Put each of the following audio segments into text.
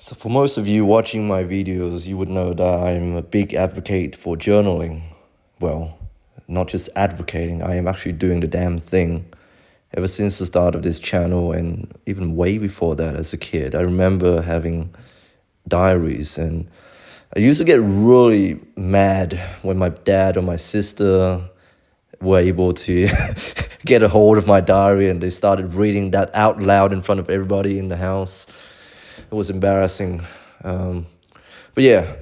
So, for most of you watching my videos, you would know that I'm a big advocate for journaling. Well, not just advocating, I am actually doing the damn thing. Ever since the start of this channel, and even way before that as a kid, I remember having diaries, and I used to get really mad when my dad or my sister were able to get a hold of my diary and they started reading that out loud in front of everybody in the house. It was embarrassing. Um, but yeah,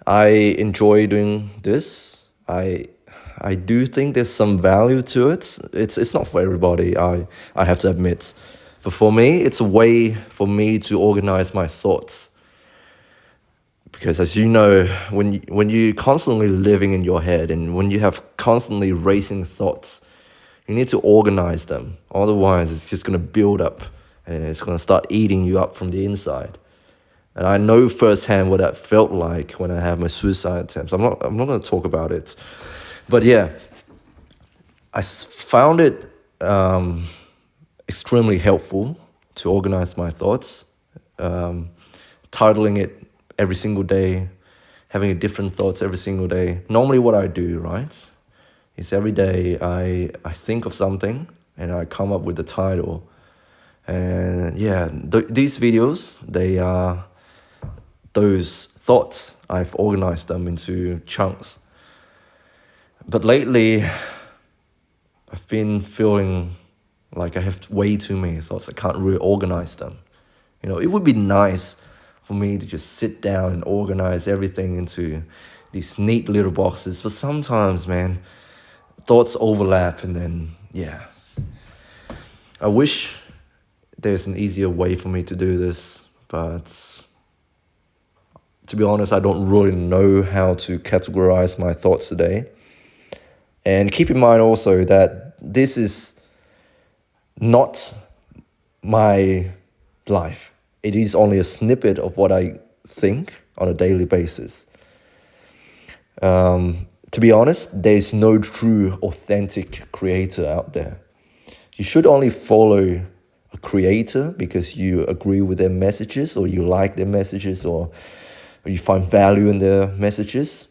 I enjoy doing this. I do think there's some value to it. It's not for everybody. I have to admit, but for me, it's a way for me to organize my thoughts. Because as you know, when you constantly living in your head and when you have constantly racing thoughts, you need to organize them. Otherwise, it's just gonna build up and it's gonna start eating you up from the inside. And I know firsthand what that felt like when I had my suicide attempts. I'm not gonna talk about it, but yeah, found it extremely helpful to organize my thoughts, titling it every single day, having a different thoughts every single day. Normally, what I do, right, is every day I think of something and I come up with the title. And yeah, these videos, they are those thoughts. I've organized them into chunks. But lately, I've been feeling like I have way too many thoughts. I can't really organize them. You know, it would be nice for me to just sit down and organize everything into these neat little boxes. But sometimes, man, thoughts overlap and then, yeah. I wish there's an easier way for me to do this, but to be honest, I don't really know how to categorize my thoughts today. And keep in mind also that this is not my life. It is only a snippet of what I think on a daily basis. To be honest, there's no true, authentic creator out there. You should only follow a creator because you agree with their messages or you like their messages or you find value in their messages.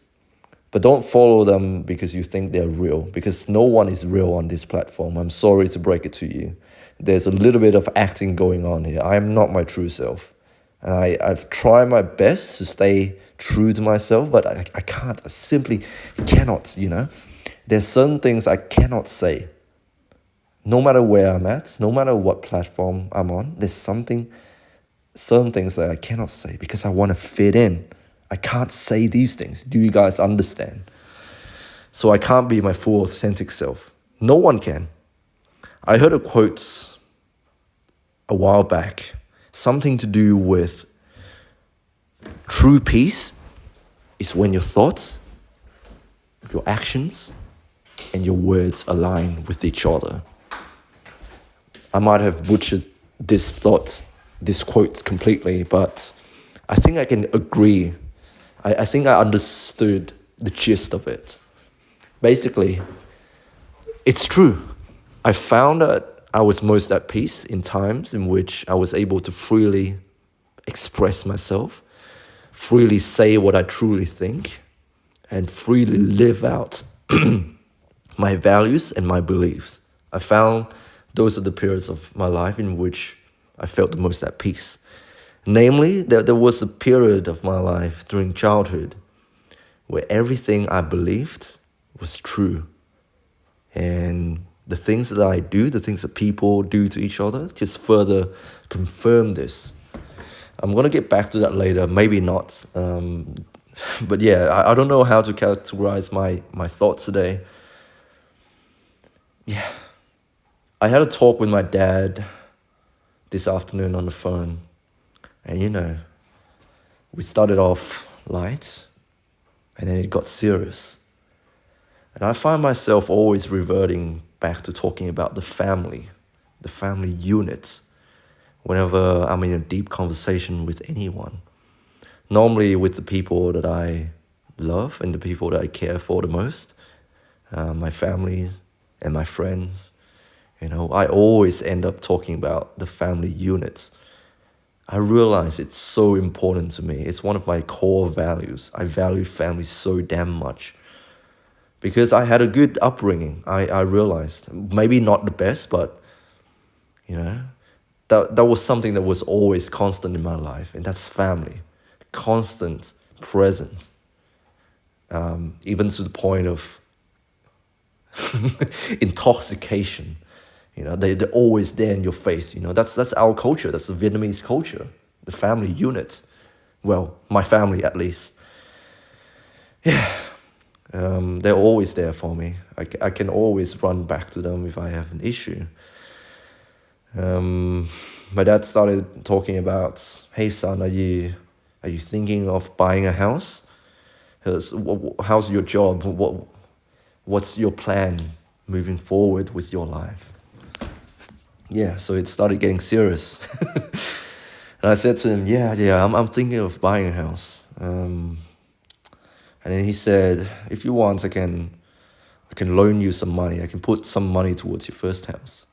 But don't follow them because you think they're real, because no one is real on this platform. I'm sorry to break it to you. There's a little bit of acting going on here. I am not my true self. And I've tried my best to stay true to myself, but I can't. I simply cannot, you know. There's certain things I cannot say. No matter where I'm at, no matter what platform I'm on, there's certain things that I cannot say because I want to fit in. I can't say these things. Do you guys understand? So I can't be my full authentic self. No one can. I heard a quote a while back, something to do with true peace is when your thoughts, your actions, and your words align with each other. I might have butchered this quote completely, but I think I can agree. I think I understood the gist of it. Basically, it's true. I found that I was most at peace in times in which I was able to freely express myself, freely say what I truly think, and freely live out my values and my beliefs. I found those are the periods of my life in which I felt the most at peace. Namely, there was a period of my life during childhood where everything I believed was true. And the things that I do, the things that people do to each other, just further confirm this. I'm going to get back to that later, maybe not. But yeah, I don't know how to categorize my thoughts today. Yeah. I had a talk with my dad this afternoon on the phone. And you know, we started off light and then it got serious. And I find myself always reverting back to talking about the family unit, whenever I'm in a deep conversation with anyone. Normally with the people that I love and the people that I care for the most, my family and my friends. You know, I always end up talking about the family unit. I realize it's so important to me. It's one of my core values. I value family so damn much because I had a good upbringing. I realized maybe not the best, but you know, that was something that was always constant in my life, and that's family, constant presence, even to the point of intoxication. They're always there in your face. That's our culture. That's the Vietnamese culture, the family unit. Well, my family at least. They're always there for me. I can always run back to them if I have an issue. My dad started talking about, hey son, are you thinking of buying a house? How's your job? What's your plan moving forward with your life? Yeah, so it started getting serious. And I said to him, yeah, I'm thinking of buying a house. And then he said, if you want, I can loan you some money. I can put some money towards your first house.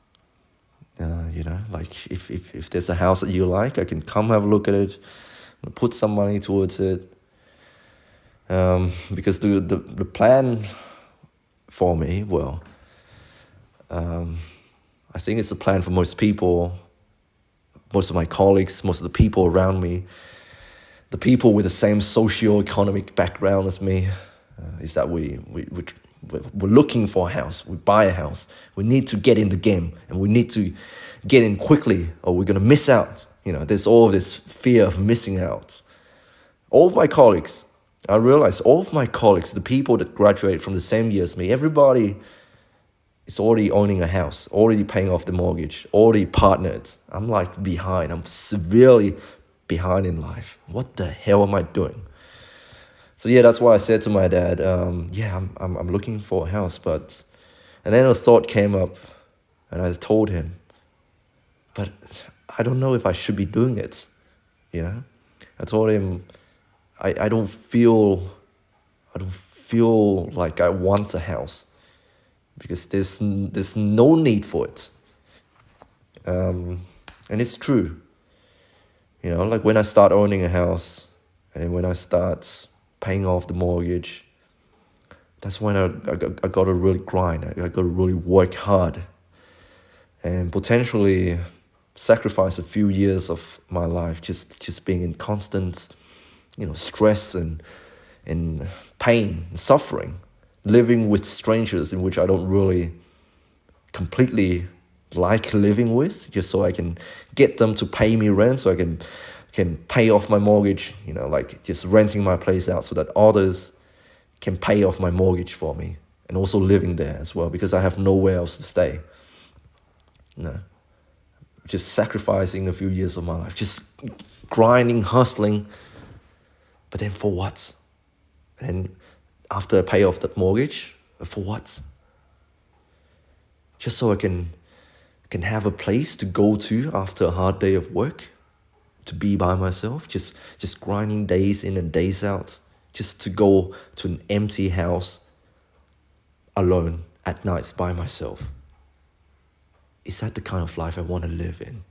Like if there's a house that you like, I can come have a look at it, put some money towards it. Because the plan for me, well, I think it's the plan for most people, most of my colleagues, most of the people around me, the people with the same socio-economic background as me, is that we're looking for a house. We buy a house. We need to get in the game, and we need to get in quickly, or we're gonna miss out. There's all this fear of missing out. All of my colleagues, I realized all of my colleagues, the people that graduate from the same year as me, everybody is already owning a house, already paying off the mortgage, already partnered. I'm like behind. I'm severely behind in life. What the hell am I doing? So yeah, that's why I said to my dad, I'm looking for a house, and then a thought came up, and I told him, but I don't know if I should be doing it. I told him, I don't feel like I want a house because there's no need for it. And it's true. Like when I start owning a house and when I start paying off the mortgage, that's when I got to really grind. I got to really work hard and potentially sacrifice a few years of my life just being in constant, stress and pain and suffering, living with strangers in which I don't really completely like living with, just so I can get them to pay me rent, so I can pay off my mortgage, like just renting my place out so that others can pay off my mortgage for me, and also living there as well because I have nowhere else to stay. Just sacrificing a few years of my life, just grinding, hustling, but then for what? And after I pay off that mortgage, for what? Just so I can have a place to go to after a hard day of work, to be by myself, just grinding days in and days out, just to go to an empty house alone at nights by myself. Is that the kind of life I want to live in?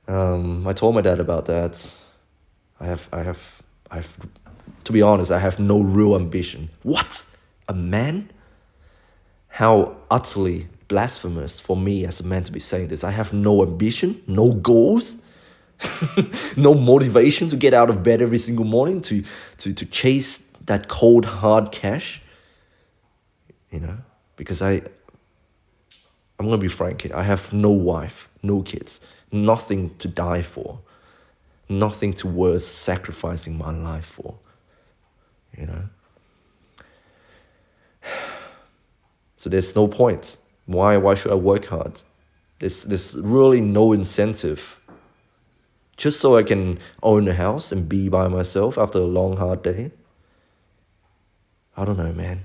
I told my dad about that. I have, to be honest, I have no real ambition. What? A man? How utterly blasphemous for me as a man to be saying this. I have no ambition, no goals, no motivation to get out of bed every single morning to chase that cold hard cash. Because I'm gonna be frank here. I have no wife, no kids, nothing to die for, nothing to worth sacrificing my life for. So there's no point. Why should I work hard? There's really no incentive. Just so I can own a house and be by myself after a long, hard day? I don't know, man.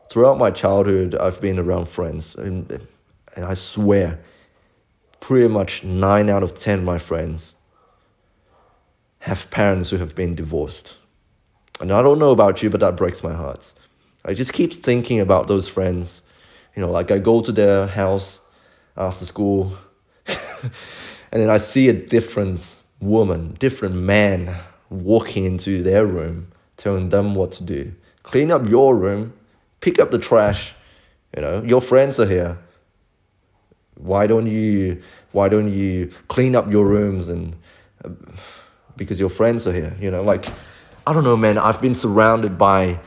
Throughout my childhood, I've been around friends, and I swear, pretty much 9 out of 10 of my friends have parents who have been divorced. And I don't know about you, but that breaks my heart. I just keep thinking about those friends. Like I go to their house after school. And then I see a different woman, different man walking into their room, telling them what to do. Clean up your room, pick up the trash. Your friends are here. Why don't you clean up your rooms and because your friends are here? Like, I don't know, man. I've been surrounded by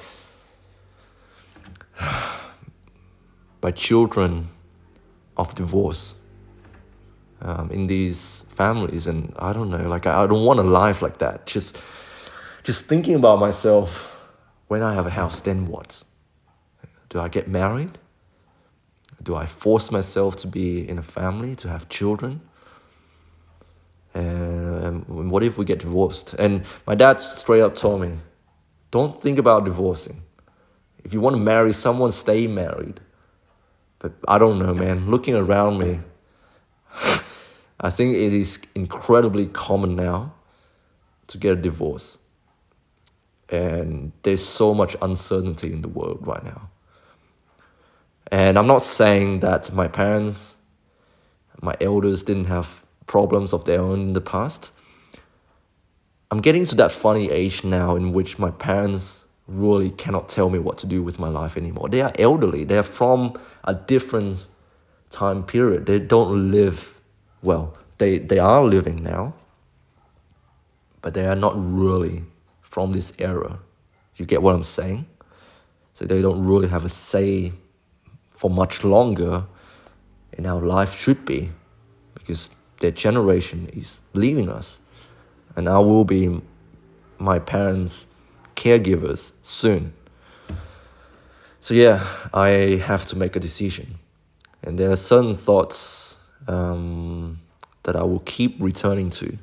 children of divorce in these families, and I don't know, like I don't want a life like that. Just thinking about myself, when I have a house, then what? Do I get married? Do I force myself to be in a family, to have children? And what if we get divorced? And my dad straight up told me, don't think about divorcing. If you want to marry someone, stay married. But I don't know, man. Looking around me, I think it is incredibly common now to get a divorce. And there's so much uncertainty in the world right now. And I'm not saying that my parents, my elders didn't have problems of their own in the past. I'm getting to that funny age now in which my parents really cannot tell me what to do with my life anymore. They are elderly. They are from a different time period. They don't live, well, they are living now, but they are not really from this era. You get what I'm saying? So they don't really have a say for much longer in how life should be, because their generation is leaving us. And I will be my parents' caregivers soon. So yeah, I have to make a decision. And there are certain thoughts that I will keep returning to.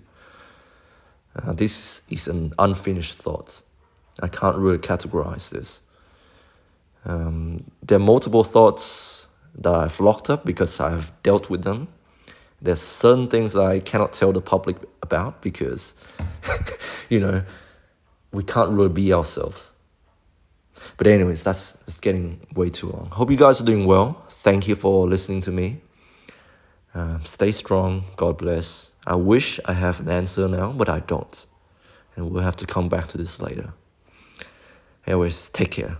This is an unfinished thought. I can't really categorize this. There are multiple thoughts that I've locked up because I've dealt with them. There's certain things that I cannot tell the public about because, we can't really be ourselves. But anyways, that's getting way too long. Hope you guys are doing well. Thank you for listening to me. Stay strong. God bless. I wish I have an answer now, but I don't. And we'll have to come back to this later. Anyways, take care.